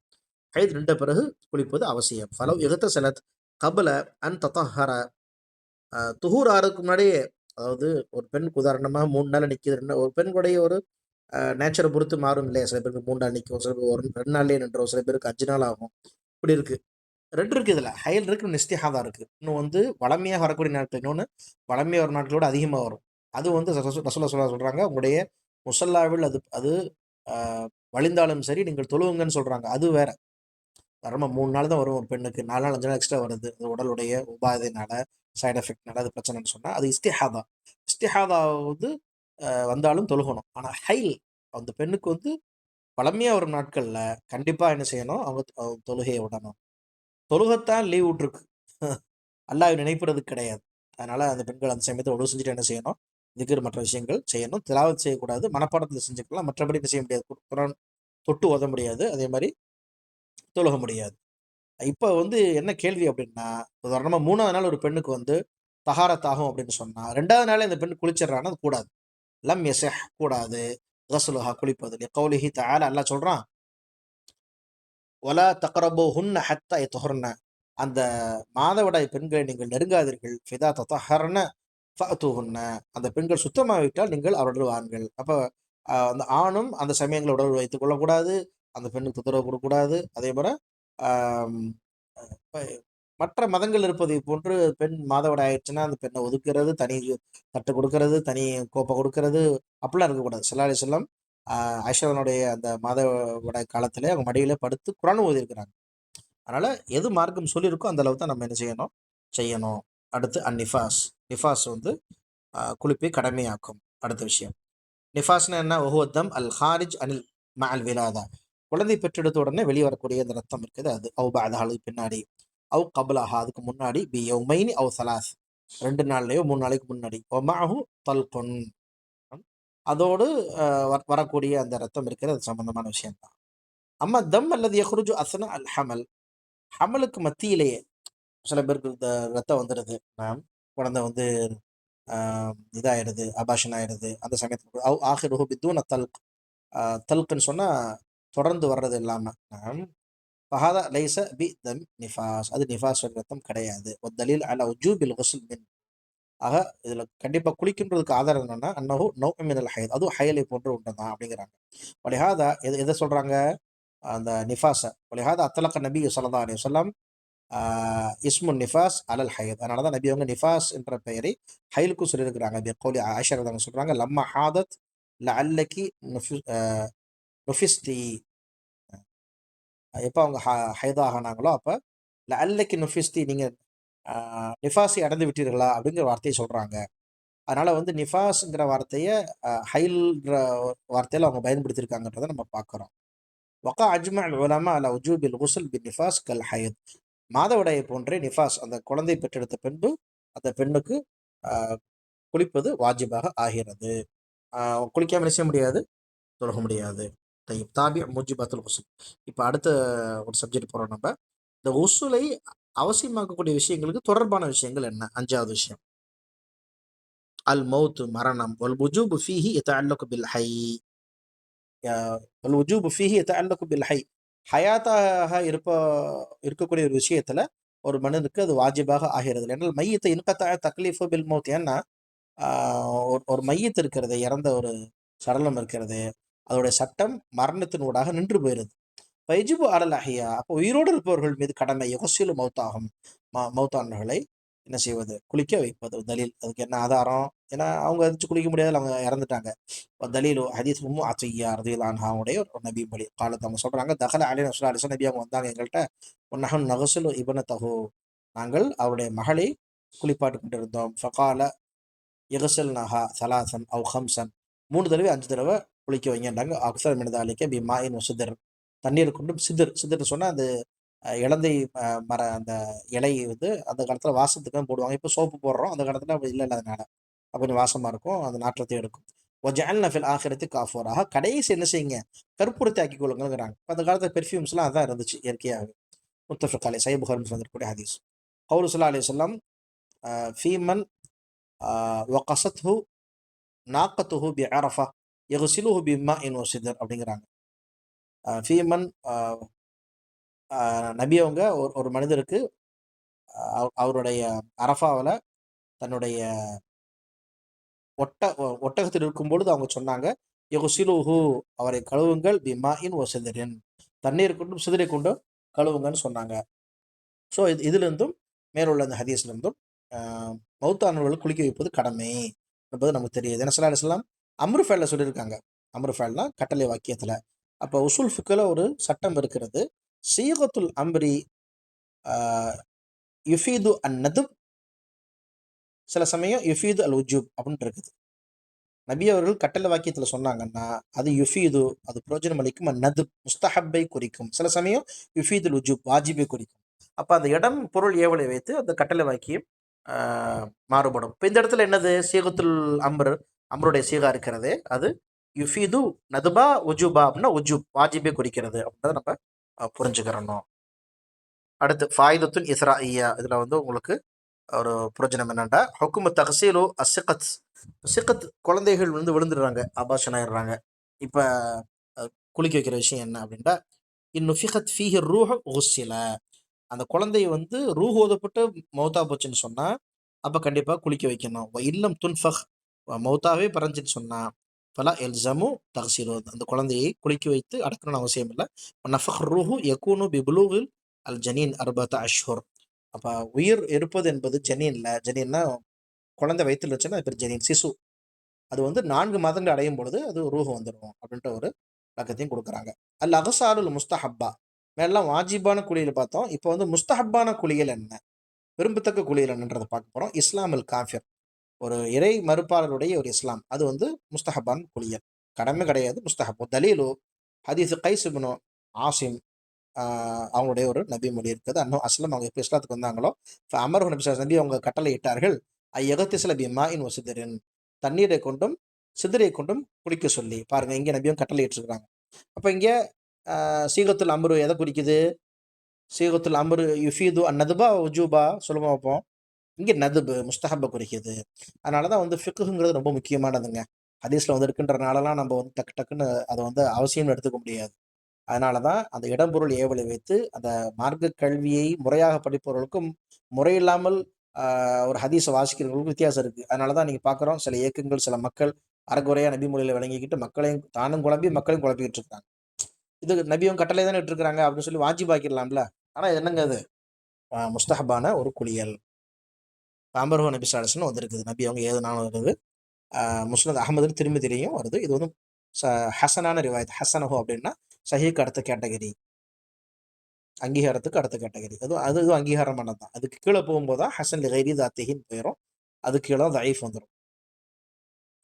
ஹைத் நின்ற பிறகு குளிப்பது அவசியம். ஃபலவ் இக்தஸலத் கப்ல அன் தطهர, துஹூர் ஆறதுக்கு முன்னாடியே, அதாவது ஒரு பெண்ணுக்கு உதாரணமாக 3 நாள் நிற்கிது, ஒரு பெண்களுடைய ஒரு நேச்சரை பொறுத்து மாறும் இல்லையா, சில பேருக்கு 3 நாள் நிற்கும், சில பேருக்கு 2 நாள்லேயே நின்றோம், சில பேருக்கு 5 நாள் ஆகும். இப்படி இருக்கு. 2 இருக்கு இதில், ஹயல் இருக்கு, நிஸ்திஹாதா இருக்கு. இன்னும் வந்து வளமையாக வரக்கூடிய நாட்கள், இன்னொன்று வளமையாக வர நாட்களோட அதிகமாக வரும். அது வந்து ரசூலுல்லாஹ் சொல்கிறாங்க, உங்களுடைய முசல்லாவில் அது அது வழிந்தாலும் சரி நீங்கள் தொழுவுங்கன்னு சொல்கிறாங்க. அது வேற, வரமா 3 நாள் தான் வரும் ஒரு பெண்ணுக்கு, 4 நாள் 5 நாள் எக்ஸ்ட்ரா வருது, அது உடலுடைய உபாதைனால, சைடு எஃபெக்ட்னால அது பிரச்சனைன்னு சொன்னால் அது இஸ்திஹாதா. இஸ்திஹாதா வந்து வந்தாலும் தொழுகணும். ஆனால் ஹைல், அந்த பெண்ணுக்கு வந்து பழமையாக வரும் நாட்களில் கண்டிப்பாக என்ன செய்யணும், அவங்க தொழுகையை விடணும். தொழுகத்தான் லீவ் விட்ருக்கு, அல்லாஹ் நினைப்பது கிடையாது. அதனால் அந்த பெண்கள் அந்த சமயத்தை உடவு செஞ்சுட்டு என்ன செய்யணும், இதுக்கு மற்ற விஷயங்கள் செய்யணும். திலாவத் செய்யக்கூடாது, மனப்பாடத்தில் செஞ்சுக்கலாம், மற்றபடி என்ன செய்ய முடியாது, குரான் தொட்டு ஓத முடியாது, அதே மாதிரி தொழுக முடியாது. இப்போ வந்து என்ன கேள்வி அப்படின்னா, உதாரணமாக 3வது நாள் ஒரு பெண்ணுக்கு வந்து தஹாரத் ஆகும் அப்படின்னு சொன்னால், 2வது நாளே அந்த பெண் குளிச்சிடறான்னா அது கூடாது. லம் யஸஹ், கூடாது. கஸ்லுஹா, குளிப்பது. லிகௌலிஹி தஆலா, அல்லாஹ் சொல்றான், வலா தக்ரபூஹுன்ன ஹத்தா யத்ஹுர்ன, அந்த மாதவிடாய் பெண்களை நீங்கள் நெருங்காதீர்கள். ஃபிதா தத்தஹர்ன ஃபஅத்துஹுன்ன, அந்த பெண்கள் சுத்தமாகிவிட்டால் நீங்கள் அவர்கள் வாருங்கள். அப்போ அந்த ஆணும் அந்த சமயங்களை உடல் வைத்துக் கொள்ளக்கூடாது, அந்த பெண்ணுக்கு தொந்தரவு கொடுக்கக்கூடாது. அதே போல் மற்ற மதங்கள் இருப்பதை போன்று பெண் மாதவிடாய் ஆயிடுச்சுன்னா அந்த பெண்ணை ஒதுக்குறது, தனி தட்டு கொடுக்கறது, தனி கோப்பை கொடுக்கறது, அப்படிலாம் இருக்கக்கூடாது. ஸல்லல்லாஹு அலைஹி வஸல்லம் ஆயிஷாவினுடைய அந்த மாதவிடாய் காலத்திலே அவங்க மடியில படுத்து குர்ஆன் ஓதியிருக்கிறாங்க. அதனால எது மார்க்கம் சொல்லியிருக்கோ அந்த அளவு தான் நம்ம என்ன செய்யணும்? செய்யணும். அடுத்து நிஃபாஸ். நிஃபாஸ் வந்து குளிப்பை கடமையாக்கும். அடுத்த விஷயம். நிஃபாஸ்னா என்ன? வஹுவ தம் அல் ஹாரிஜ் அனில் மஅல் விலாதா. குழந்தை பெற்றெடுத்த உடனே வெளியே வரக்கூடிய அந்த ரத்தம் இருக்குது அது. அவு பஅதஹா அதுக்கு பின்னாடி. அவு கப்லஹா அதுக்கு முன்னாடி. பி யௌமைனி அவு ஸலாஸ் 2 நாள்லயோ 3 நாளைக்கு முன்னாடி. வ மஅஹு தல்குன் அதோடு வரக்கூடிய அந்த ரத்தம் இருக்கிறது அது சம்பந்தமான விஷயம் தான். அம்மா தம் அல்லது யஹ்ருஜு அஸ்னா அல் ஹமல். ஹமலுக்கு மத்தியிலேயே சில பேருக்கு இந்த ரத்தம் வந்துடுது. குழந்தை வந்து ஆ இதாயிடுது, அபார்ஷன் ஆயிடுது. அந்த சமயத்துல அவ் ஆஹிருஹு பித்தூன தல்க். தல்க்ன்னு சொன்னா தொடர்ந்து வர்றது இல்லாம. ஃபஹாதா லைஸ பி தம் நிஃபாஸ். அது நிஃபாஸ் ரத்தம் கிடையாது. வத்தலீல் அலா உஜூபில் குஸ்ல் மின். ஆக இதுல கண்டிப்பா குளிக்கின்றதுக்கு ஆதாரம் என்னன்னா, அன்னஹு நௌஉம் மினல் ஹைத். அதுவும் ஹயலை போன்ற ஒன்று தான் அப்படிங்கிறாங்க. வலிஹாதா எத சொல்றாங்க? அந்த நிஃபாஸ. வலிஹாதா அத்லக நபி ஸல்லல்லாஹு அலைஹி வஸல்லம் இஸ்முன் நிஃபாஸ் அலல் ஹைத். அதனால தான் நபி அவங்க நிஃபாஸ் என்ற பெயரை ஹைலுக்கும் சொல்லியிருக்கிறாங்க. பிகௌலி ஆயிஷா ரலியல்லாஹு அன்ஹா சொல்றாங்க, லம்ம ஹாதத் லஅல்லகி நுஃபிஸ்தி. எப்போ அவங்க ஹைதாகினாங்களோ அப்ப லஅல்லகி நுஃபிஸ்தி நீங்க நிஃபாஸை அடைந்து விட்டீர்களா அப்படிங்கிற வார்த்தையை சொல்றாங்க. அதனால வந்து நிஃபாஸ்ங்கிற வார்த்தைய ஹைல்ன்ற வார்த்தையில அவங்க பயன்படுத்தியிருக்காங்கன்றத நம்ம பார்க்கிறோம். வகா அஜ்மா அல் உலமா அலா உஜூபில் குஸ்ல் பின் நிஃபாஸ் கல் ஹைத். மாதவிடாயை போன்றே நிஃபாஸ் அந்த குழந்தை பெற்றெடுத்த பின்பு அந்த பெண்ணுக்கு ஆஹ், குளிப்பது வாஜிபாக ஆகிறது. குளிக்காம என்ன செய்ய முடியாது? தொழக முடியாது. தாபி முஜிபாத்துல் உசுல். இப்போ அடுத்த ஒரு சப்ஜெக்ட் போறோம் நம்ம. இந்த உசுலை அவசியமாக்கக்கூடிய விஷயங்களுக்கு தொடர்பான விஷயங்கள் என்ன? 5வது விஷயம். அல் மௌத் மரணம். வல் உஜூபு ஃபீஹி யதஅல்லகு பில் ஹை. வல் உஜூபு ஃபீஹி யதஅல்லகு பில் ஹை. ஹயாத்தாக இருக்கக்கூடிய ஒரு விஷயத்துல ஒரு மனிதனுக்கு அது வாஜிபாக ஆகிறது. என்றால் மையத்தை இன்கத்தா தக்லீஃபு பில் மௌத். ஏன்னா ஒரு மையத்து இருக்கிறது, இறந்த ஒரு சடலம் இருக்கிறது, அதோடைய சட்டம் மரணத்தினூடாக நின்று போயிருது. ஃபயஜிபு அலல் அஹ்யா. அப்போ உயிரோடு இருப்பவர்கள் மீது கடமை யுகசிலு மௌத்தாகும். மௌத்தானவர்களை என்ன செய்வது? குளிக்க வைப்பது. தலீல் அதுக்கு என்ன ஆதாரம்? ஏன்னா அவங்க எந்திரிச்சு குளிக்க முடியாது, அவங்க இறந்துட்டாங்க. தலீலு ஹதீஸ் உம்மு அத்திய்யா ரலியல்லாஹு அன்ஹாவுடைய ஒரு நபி மொழி. காலத்து அவங்க சொல்றாங்க, தகல அலைனா ஸல்லல்லாஹு அலைஹி வஸல்லம். நபி அவங்க வந்தாங்க எங்கள்கிட்ட. ஒன்னஹன் நகசுலு இப்னதஹு. நாங்கள் அவருடைய மகளை குளிப்பாட்டு கொண்டிருந்தோம். ஃபகால இகசல்னஹா சலாசன் அவ் ஹம்சன். 3 தடவை 5 தடவை குளிக்க வைங்கன்றாங்க. அக்ஸர் மின் தாலிக பி மாஇன் வ சிதர். தண்ணீர் கொண்டும் சிதர். சிதர்ன்னு சொன்னா அந்த இலந்தை மர அந்த இலை வந்து அந்த காலத்துல வாசத்துக்கு தான் போடுவாங்க. இப்போ சோப்பு போடுறோம். அந்த காலத்துல அப்படி இல்ல அதனால. அப்ப கொஞ்சம் வாசமா இருக்கும். அந்த நாற்றத்தை எடுக்கும். வஜஅல்ன ஃபில் ஆখিরাতি காஃபூரா. கடைசி என்ன செய்யுங்க? கற்பூரத்தை ஆக்கிக் கொள்ளுங்கள்ங்கிறாங்க. அந்த காலத்துல பெர்ஃப்யூம்ஸ்லாம் அதான் இருந்துச்சு இயற்கையாவே. முத்தஃபக் அலைஹி. சஹீஹ் புகாரி முஸ்லிம் இருக்கக்கூடிய ஹதீஸ். கவுலு ஸல்லல்லாஹு அலைஹி வஸல்லம் ஃபீமன் வகஸத்ஹு நாக்கத்துஹு பி அரஃபா யக்ஸிலுஹு பிமாஇன் வ சிதர் அப்படிங்கிறாங்க. ஃபீமன் நபி அவங்க ஒரு மனிதருக்கு அவருடைய அரஃபாவுல தன்னுடைய ஒட்டகத்தில் இருக்கும்பொழுது அவங்க சொன்னாங்க, யக்ஸிலுஹு அவரை கழுவுங்கள் பிமாஇன் வ சிதரின். தண்ணீர் கொண்டும் சிதரை கொண்டும் கழுவுங்கன்னு சொன்னாங்க. ஸோ இதிலிருந்தும் மேலுள்ள அந்த ஹதீஸ்லேருந்தும் மௌத்தானவர்களை குளிக்க வைப்பது கடமை என்பது நமக்கு தெரியுது. ஏன்னா ஸல்லல்லாஹு அலைஹி வஸல்லம் அம்ரு ஃபேல்ல சொல்லியிருக்காங்க. அம்ரு ஃபேல்னா கட்டளை வாக்கியத்தில். அப்போ உசூல் ஃபிக்ல ஒரு சட்டம் இருக்கிறது. சீகத்துல் அம்ரி யுஃபீது அன் நதுப், சில சமயம் யுஃபீது அல் உஜூப் அப்படின்னு இருக்குது. நபி அவர்கள் கட்டளை வாக்கியத்தில் சொன்னாங்கன்னா அது யுஃபீது, அது பிரயோஜனம் அளிக்கும். அன் நதுப் முஸ்தஹப்பை குறிக்கும். சில சமயம் யுஃபீதுல் உஜூப் வாஜிபை குறிக்கும். அப்போ அந்த இடம் பொருள் ஏவலை வைத்து அந்த கட்டளை வாக்கியம் மாறுபடும். இப்போ இந்த இடத்துல என்னது? சீகத்துல் அம்ருடைய சீகா இருக்கிறது. அது யுஃபீது நதுபா உஜூபா அப்படின்னா உஜூப் வாஜிபை குறிக்கிறது அப்படின்றத நம்ம புரிஞ்சுக்கிறணும். அடுத்து ஃபாயிதத்துன் இஸ்ராஇய்யா. இதில் வந்து உங்களுக்கு ஒரு புரோஜனம் என்னென்னா, ஹுக்குமு தஹ்சீலு அஸ்ஸிகத். சிக்கத் குழந்தைகள் வந்து விழுந்துடுறாங்க, அபாஷன் ஆயிடுறாங்க. இப்போ குளிக்க வைக்கிற விஷயம் என்ன அப்படின்னா, இன்னுஃபிகத் ஃபீஹி ரூஹ் உஸ்ஸில. அந்த குழந்தை வந்து ரூஹ் ஓதப்பட்டு மௌத்தா போச்சுன்னு சொன்னா அப்போ கண்டிப்பாக குளிக்க வைக்கணும். இல்லம் துன்ஃபஹ் மௌத்தாவே பறஞ்சுன்னு சொன்னா ஃபலா எல்சமு தஹ்சீலு. அந்த குழந்தையை குளிக்க வைத்து அடக்கணும்னு அவசியம் இல்லை. நஃபஹ் ரூஹு யகூனு பிபுலூகில் அல் ஜனீன் 4 அஷ்ஹுர். அப்போ உயிர் இருப்பது என்பது ஜெனின்ல, ஜெனின்னா குழந்தை வயித்துல இருந்துச்சுன்னா அது பேர் ஜெனின், சிசு. அது வந்து 4 மாதங்கள் அடையும் பொழுது அது ரூஹ் வந்துடும் அப்படின்ற ஒரு விளக்கத்தையும் கொடுக்குறாங்க. அல் அகசாருல் முஸ்தஹப்பா, மேலாம் வாஜிபான குளியல் பார்த்தோம். இப்போ வந்து முஸ்தஹப்பான குளியல் என்ன, விரும்பத்தக்க குளியல் என்னன்றதை பார்க்க போகிறோம். இஸ்லாம் அல் காஃபிர், ஒரு இறை மறுப்பாளருடைய ஒரு இஸ்லாம், அது வந்து முஸ்தஹப்பான் குளியல், கடமை கிடையாது, முஸ்தஹப். தலீலு ஹதீஸ் கைஸ் இப்னு ஆசிம், அவங்களுடைய ஒரு நபி மொழி இருக்குது. அன்னும் அஸ்லம், அவங்க எப்போ இஸ்லாத்துக்கு வந்தாங்களோ அமர் நபி நபி அவங்க கட்டளை இட்டார்கள், ஐயகத்திஸ்ல பிமா இன் வசிதரின், தண்ணீரை கொண்டும் சிதரை கொண்டும் குளிக்க சொல்லி. பாருங்க, இங்கே நபியும் கட்டளை இட்டிருக்கிறாங்க. அப்போ இங்கே சீகத்துல் அம்ரு எதை குறிக்குது? சீகத்துல் அம்ரு யுஃபீது அந்நதுபா உஜூபா சொல்லுமா வைப்போம். இங்கே நதுபு முஸ்தஹப்பை குறிக்குது. அதனால தான் வந்து ஃபிக்குங்கிறது ரொம்ப முக்கியமானதுங்க. ஹதீஸில் வந்து இருக்குன்றனாலலாம் நம்ம வந்து டக்கு டக்குன்னு அதை வந்து அவசியம் எடுத்துக்க முடியாது. அதனால தான் அந்த இடம்பொருள் ஏவலை வைத்து அந்த மார்க்க கல்வியை முறையாக படிப்பவர்களுக்கும் முறையில்லாமல் ஒரு ஹதீஸை வாசிக்கிறவங்களுக்கும் வித்தியாசம் இருக்குது. அதனால தான் நீங்கள் பார்க்குறோம், சில இயக்கங்கள், சில மக்கள் அறகுறையாக நபி மொழியில் விளங்கிக்கிட்டு மக்களையும் தானும் குழம்பி மக்களையும் குழப்பிக்கிட்டு இருக்காங்க. இது நபியும் கட்டளை தானே இட்டுருக்காங்க அப்படின்னு சொல்லி வாஜிபாக்கிடலாம்ல. ஆனால் என்னங்க அது முஸ்தஹபான ஒரு குளியல். தாம்பரோ நபி சாலஸ்னு வந்திருக்குது, நபி அவங்க ஏதுனாலும் வருது. முஸ்னத் அகமதுன்னு திருமதியிலையும் வருது. இது வந்து ஹசனான ரிவாயத். ஹசனஹோ அப்படின்னா சஹீக்கு அடுத்த கேட்டகரி, அங்கீகாரத்துக்கு அடுத்த கேட்டகரி. அது இதுவும் அங்கீகாரமானது தான். அதுக்கு கீழே போகும்போது தான் ஹசன் லிகைரி தாத்திகின்னு போயிடும். அதுக்கு கீழே தான் தயீஃப் வந்துடும்.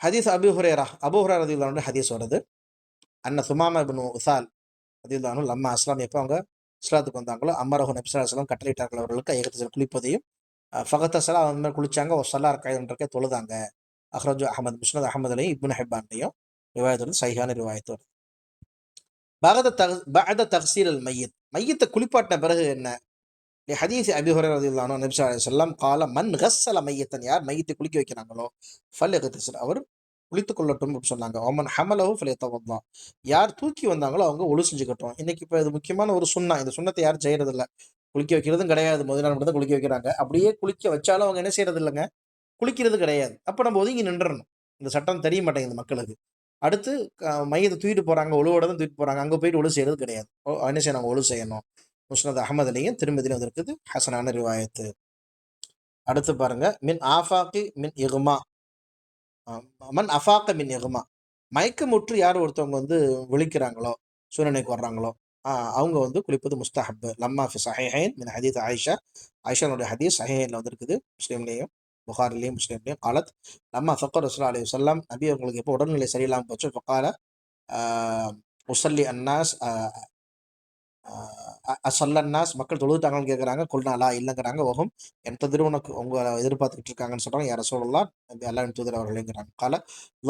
ஹதீஸ் அபு ஹுரேரா, அபு ஹுரேரா ரலியல்லாஹு ஹதீஸ் வருது. அன்ன சுமாமா இப்னு உசால் ரலியல்லாஹு அன்ஹு லம்மா அஸ்லாம், எப்போ அவங்க இஸ்லாத்துக்கு வந்தாங்களோ அம்மரஹு நபி ஸல்லல்லாஹு அலைஹி வஸல்லம் கட்டளையிட்டார்கள் அவர்களுக்கு ஐகத்தில் குளிப்பதையும். ஃபகத்தஸலா, அவங்க மேல் குளிச்சாங்க. ஒரு சல்லா ரக்காயன்றக்கே தொழுதாங்க. அஹ்ரஜு அஹமது, முஸ்னத் அஹமதுலையும் இப்னு ஹிப்பான்லையும் ரிவாயத் வருது, சஹீஹான ரிவாயத் வருது. பஅத தக்ஸீல் அல் மையத், மையத்தை குளிப்பாட்டின பிறகு என்ன? ஹதீஸ் அபி ஹுரைரா ரலியல்லாஹு அன்ஹு, நபி ஸல்லல்லாஹு அலைஹி வஸல்லம் கால மன் கஸ்ஸல மையத்தன், யார் மையத்தை குளிக்க வைக்கிறாங்களோ ஃபல்யக்தஸில், அவர் குளித்துக் கொள்ளட்டும் அப்படின்னு சொன்னாங்க. ஒமன் ஹமலஹு ஃபல்யத்தவல்லா, யார் தூக்கி வந்தாங்களோ அவங்க ஒழு செஞ்சுக்கட்டும். இன்னைக்கு இப்போ இது முக்கியமான ஒரு சுன்னா. இந்த சுண்ணத்தை யாரும் செய்யறதில்ல. குளிக்க வைக்கிறதும் கிடையாது, முதல் நாள் மட்டும் தான் குளிக்க வைக்கிறாங்க. அப்படியே குளிக்க வச்சாலும் அவங்க என்ன செய்யறது இல்லைங்க, குளிக்கிறது கிடையாது. அப்போ நம்ம ஒதுங்கி நின்றணும். இந்த சட்டம் தெரிய மாட்டேங்குது மக்களுக்கு. அடுத்து மையத்தை தூக்கிட்டு போறாங்க, ஒழுவோட தான் தூக்கிட்டு போறாங்க. அங்கே போயிட்டு ஒழு செய்யறது கிடையாது. என்ன செய்யணும், ஒழு செய்யணும். முஸ்னத் அஹமதுலையும் திருமதியிலும் வந்திருக்குது, ஹசனான ரிவாயத்து. அடுத்து பாருங்க, மின் ஆஃபாக்கி மின் இகுமா, மன் அஃபாக்க மின் இகுமா, மயக்கமுற்று யார் ஒருத்தவங்க வந்து விழிக்கிறாங்களோ, சூழ்நிலைக்கு வர்றாங்களோ, அவங்க வந்து குளிப்பது முஸ்தஹப். லம்மா ஃபி சஹீஹைன் மின் ஹதீஸ் ஆயிஷா, ஆயிஷானுடைய ஹதீஸ் சஹீஹைன்ல வந்திருக்குது, முஸ்லீம்லேயும் புகாரிலையும் முஸ்லீம்லையும். காலத் லம்மா ஃபக்கர் ரசூலுல்லாஹி அலைஹி வஸல்லம், நபி அவங்களுக்கு எப்போ உடல்நிலை சரியில்லாமல் போச்சு, ஃபக்கால உசல்லி அன்னாஸ் அசல்லன்னாஸ், மக்கள் தொழுதுட்டாங்கன்னு கேட்குறாங்க. குல்நாளா, இல்லைங்கிறாங்க. ஓஹம் என் ததிர், உனக்கு உங்களை எதிர்பார்த்துக்கிட்டு இருக்காங்கன்னு சொல்கிறாங்க. யார் ரசூலுல்லாஹ், அல்லாஹ்வின் தூதர் அவர்களேங்கிறாங்க. கால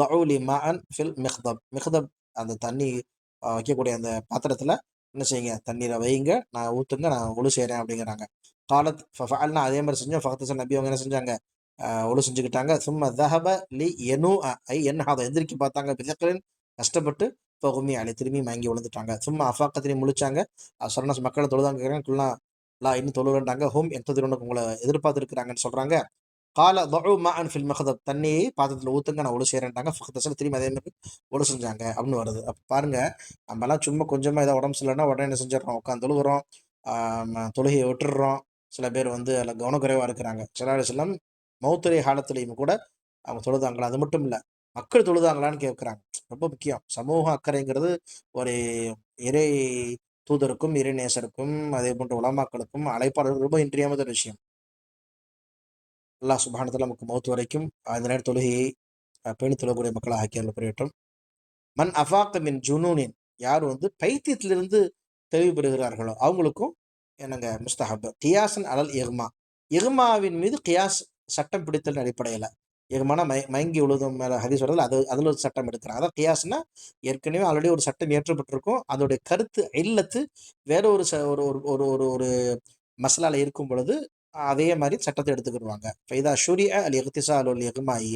லஉலி மாஅன் ஃபில் மிஹ்தப், மிஹ்தப் அந்த தண்ணி வைக்கக்கூடிய அந்த பாத்திரத்தில் என்ன செய்யுங்க, தண்ணீரை வைங்க, நான் ஊற்றுங்க, நான் ஒழு செய்கிறேன் அப்படிங்கிறாங்க. காலத் ஃபஃஅல்னா, அதே மாதிரி செஞ்சோம். ஃபகத்தசல், நபி அவங்க என்ன செஞ்சாங்க, ஒழு செஞ்சுக்கிட்டாங்க. சும்ம தஹப லி எனு ஐ என் அதை எந்திரிக்கி பார்த்தாங்க. பிதக்கலின், கஷ்டப்பட்டு. ஃபகுமி அலை, திரும்பி மயங்கி விழுந்துட்டாங்க. சும்மா அஃபாக்கத்தினி, முழிச்சாங்க. சொன்ன மக்களை தொழுதாங்க கேட்குறாங்க. குல்லா லா, இன்னும் தொழுகிறாங்க. ஹோம் என் ததிரனுக்கு உங்களை எதிர்பார்த்துருக்குறாங்கன்னு சொல்கிறாங்க. கால தொழு மா அன் ஃபில் மஹதப், தண்ணியை பாத்திரத்தில் ஊற்றுங்க, நான் ஒழு செய்கிறேன்ட்டாங்க. ஃபகத்தசல், திரும்பி அதே மாதிரி ஒழு செஞ்சாங்க அப்படின்னு வருது. அப்போ பாருங்க, நம்மலாம் சும்மா கொஞ்சமாக ஏதாவது உடம்பு சரியில்லைன்னா உடனே என்ன செஞ்சிடறோம், உட்காந்து தொழுகிறோம், தொழுகையை விட்டுடுறோம். சில பேர் வந்து அதில் கவனக்குறைவாக இருக்கிறாங்க. சிலம் மௌத்துரை காலத்திலையும் கூட அவங்க தொழுதாங்களா? அது மட்டும் இல்லை, மக்கள் தொழுதாங்களான்னு கேட்குறாங்க. ரொம்ப முக்கியம். சமூக அக்கறைங்கிறது ஒரு இறை தூதருக்கும் இறைநேசருக்கும் அதே போன்ற உலமாக்களுக்கும் அழைப்பாளர்கள் ரொம்ப இன்றியமையாத ஒரு விஷயம். அல்லாஹ் சுப்ஹானஹு வ தஆலா நமக்கு மௌத் வரைக்கும் அந்த நேர தொழுகையை பேணி தொழக்கூடிய மக்களை ஆக்கியல் புரியட்டும். மன் அஃபாக்க மின் ஜுனூனின், யார் வந்து பைத்தியத்திலிருந்து தெளிவு பெறுகிறார்களோ அவங்களுக்கும் என்னங்க முஸ்தஹப். கியாசன் அலல் இஹ்மா, இஹ்மாவின் மீது கியாஸ், சட்டம் பிடித்தல் அடிப்படையில். இஹ்மானா மயங்கி உழுதும் மேலே ஹதீஸ் வருது, அது அதில் ஒரு சட்டம் எடுக்கிறாங்க. அதான் கியாஸ்னா ஏற்கனவே ஆல்ரெடி ஒரு சட்டம் ஏற்றப்பட்டிருக்கும், அதோடைய கருத்து இல்லத்து வேற ஒரு ஒரு ஒரு ஒரு ஒரு மசலால இருக்கும் பொழுது அதே மாதிரி சட்டத்தை எடுத்துக்கிடுவாங்க. ஃபைதா ஷுரிஅ அல் இக்திசால் அல் இஹ்மாயி,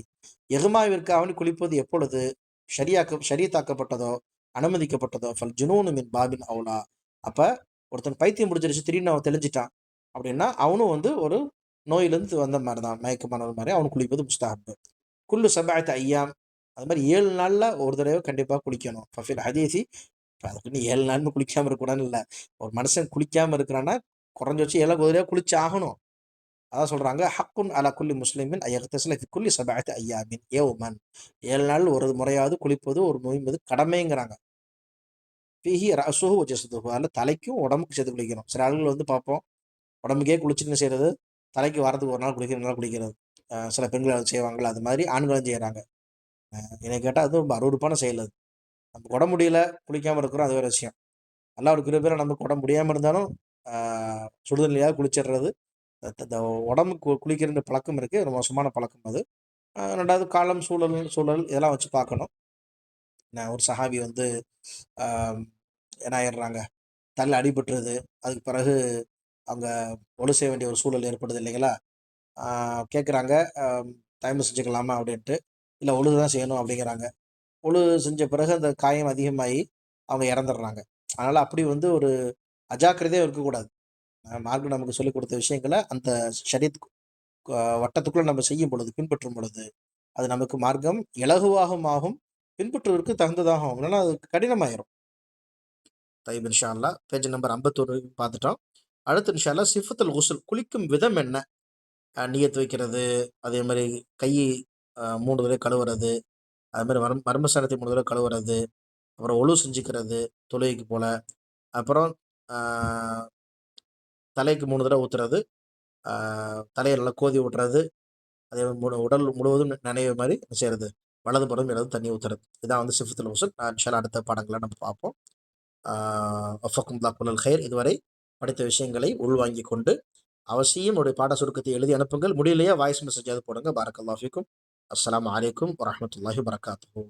இஹ்மாவிற்கு அவனி குளிப்பது எப்பொழுது ஷரியத்தாக்கப்பட்டதோ, அனுமதிக்கப்பட்டதோ, ஃபல் ஜுனூனு மின் பாபின் அவுலா, அப்போ ஒருத்தன் பைத்தியம் பிடிச்சிருச்சு, திடீர்னு அவன் தெளிஞ்சிட்டான் அப்படின்னா அவனும் வந்து ஒரு நோயிலிருந்து வந்த மாதிரி தான், மயக்கமான மாதிரி, அவனு குளிப்பது முஸ்தஹப். குல்லு சபாயத் ஐயாம், அது மாதிரி 7 நாளில் ஒரு தடவை கண்டிப்பாக குளிக்கணும். ஃபஃபில் ஹதீசி, இப்போ அதுக்குன்னு 7 நாள்னு குளிக்காமல் இருக்கக்கூடாதுன்னு இல்லை. ஒரு மனுஷன் குளிக்காமல் இருக்கிறான்னா குறைஞ்ச வச்சு 7 ஒரு தடவை குளிச்சு ஆகணும். அதான் சொல்றாங்க, "ஹக்குன் அலா குல்லி முஸ்லிமின் அன் யக்தஸில ஃபி குல்லி 7 அய்யாமின் யௌமன்." 7 நாள் ஒரு முறையாவது குளிப்பது, ஒரு என்பது கடமைங்கிறாங்க. "ஃபீஹி ரஅஸுஹு வ ஜஸதுஹு." அதுல தலைக்கும், உடம்புக்கும் சேர்த்து குளிக்கணும். சில ஆள்கள் வந்து பார்ப்போம், உடம்புக்கே குளிச்சுட்டு என்ன செய்றது, தலைக்கு வாரத்துக்கு 1 நாள் குளிக்கிறது, 2 நாள் குளிக்கிறது. சில பெண்கள் அத செய்வாங்கல்ல, அது மாரி ஆண்களும் செய்றாங்க. என்னைய கேட்டா அது ரொம்ப அருவருப்பான செயல் அது. நமக்கு உடம்பு முடியல, குளிக்காம இருக்கிறோம், அது வேற விஷயம். அல்லாஹ்வுடைய கிருபையால நமக்கு உடம்பு முடியாம இருந்தாலும், ஆ சுடுதண்ணிலயாவது குளிச்சிடுறது. இந்த உடம்புக்கு குளிக்கிற பழக்கம் இருக்கு. ஒரு மோசமான பழக்கம் அது. 2வது காலம், சூழல் இதெல்லாம் வச்சு பார்க்கணும். ஒரு சஹாபி வந்து ஆ என்ன ஆயிடுறாங்க, தலையில அடிபட்டுருது. அதுக்கு பிறகு அவங்க ஒழு செய்ய வேண்டிய ஒரு சூழல் ஏற்படுது இல்லைங்களா? ஆ கேட்குறாங்க, அ "தயம்பு செஞ்சுக்கலாமா?" அப்படின்ட்டு. "இல்ல ஒழுகு தான் செய்யணும்." அப்படிங்கிறாங்க. ஒழுகு செஞ்ச பிறகு அந்த காயம் அதிகமாகி அவங்க இறந்துடுறாங்க. அதனால அப்படி வந்து ஒரு அஜாக்கிரதையா இருக்கக்கூடாது. மார்க்கம் நமக்கு சொல்லிக் கொடுத்த விஷயங்கள அந்த ஷரீஅத் வட்டத்துக்குள்ள நம்ம செய்யும் பொழுது, பின்பற்றும் பொழுது, அது நமக்கு மார்க்கம் இலகுவாகவும் ஆகும், பின்பற்றுவதற்கு தகுந்ததாகவும் ஆகும். இல்லன்னா அது கடினமாயிரும். தய்யிப் இன்ஷா அல்லாஹ். பேஜ் நம்பர் 51 பார்த்துட்டோம். அடுத்து இன்ஷா அல்லாஹ் சிஃபத்துல் குஸ்ல் குளிக்கும் விதம் என்ன? நியத் வைக்கிறது, அதே மாரி கை 3 தடவை கழுவுறது, அது மாரி மர்மஸ்தானத்தை 3 தடவை கழுவுறது, அப்புறம் ஒழு செஞ்சுக்கிறது தொழுகைக்கு போல. அப்புறம் ஆ தலைக்கு 3 தடவ ஊத்துறது, ஆ தலைய நல்லா கோதி விட்றது, அதே மாரி உடல் முழுவதும் நனையிற மாரி என்ன செய்றது, வலதுபுறம் இடது தண்ணி ஊத்துறது. இதான் வந்து சிஃபத்துல் குஸ்ல். இன்ஷா அல்லாஹ் அடுத்த பாடங்கள்ல நம்ம பார்ப்போம். ஆ வஃபக்குமுல்லாஹ் குல்லல் கைர். இதுவரை படித்த விஷயங்களை உள்வாங்கிக் கொண்டு, அவசியம் உங்களுடைய பாட சுருக்கத்தை எழுதி அனுப்புங்கள். முடியலையா வாய்ஸ் மெசேஜாவது போடுங்க. பாரக்கல்லாஹு ஃபீக்கும். அஸ்ஸலாமு அலைக்கும் வரஹ்மத்துல்லாஹி வபரகாத்துஹு.